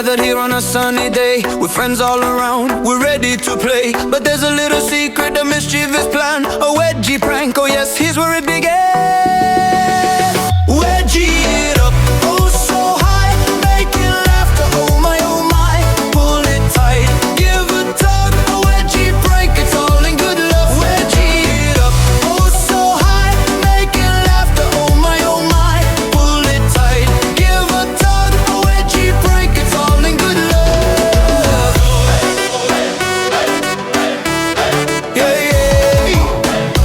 gathered here on a sunny day, with friends all around, we're ready to play. But there's a little secret, a mischievous plan, a wedgie prank, oh yes, here's where it began. Wedgie it up, oh so high, making laughter, oh my, pull it tight, give a tug, a wedgie prank, it's all in good love. Wedgie it up, oh so high, making laughter, oh my, pull it tight, give a tug, a wedgie prank, it's all in good love. Yeah, yeah.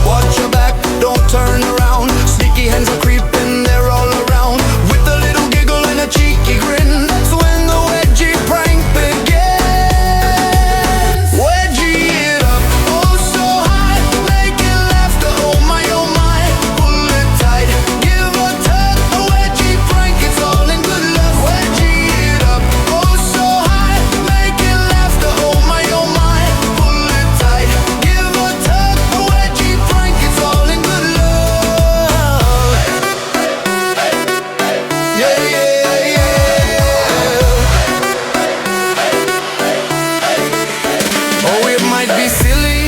Watch your back, don't turn around, sneaky hands are creeping, they're all around, with a little giggle and a cheeky grin. That's when the wedgie prank begins. Wedgie it up, oh so high, making laughter, oh my, pull it tight, give a tug, a wedgie prank, it's all in good love. Wedgie it up, oh so high, making laughter, oh my, pull it tight, give a tug, a wedgie prank, it's all in good love. Yeah, yeah, yeah. Oh, it might be silly,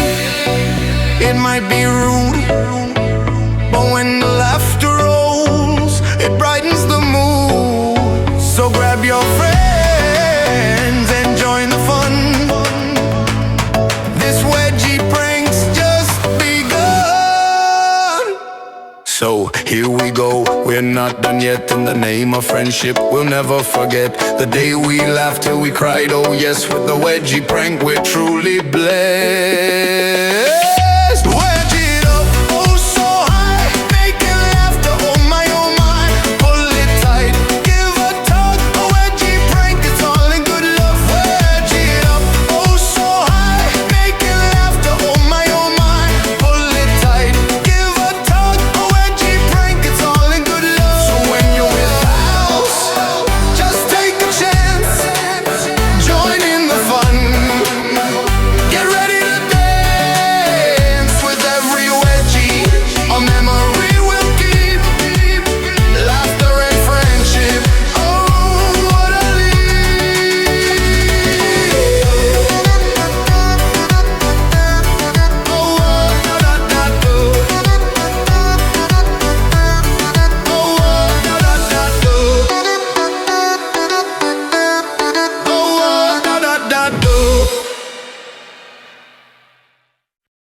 it might be rude, but when the laughter rolls, it brightens the mood. So grab your friends and join the fun. This wedgie prank's just begun. So here we go, we're not done yet. In the name of friendship, we'll never forget the day we laughed till we cried. Oh yes, with the wedgie prank we're truly blessed.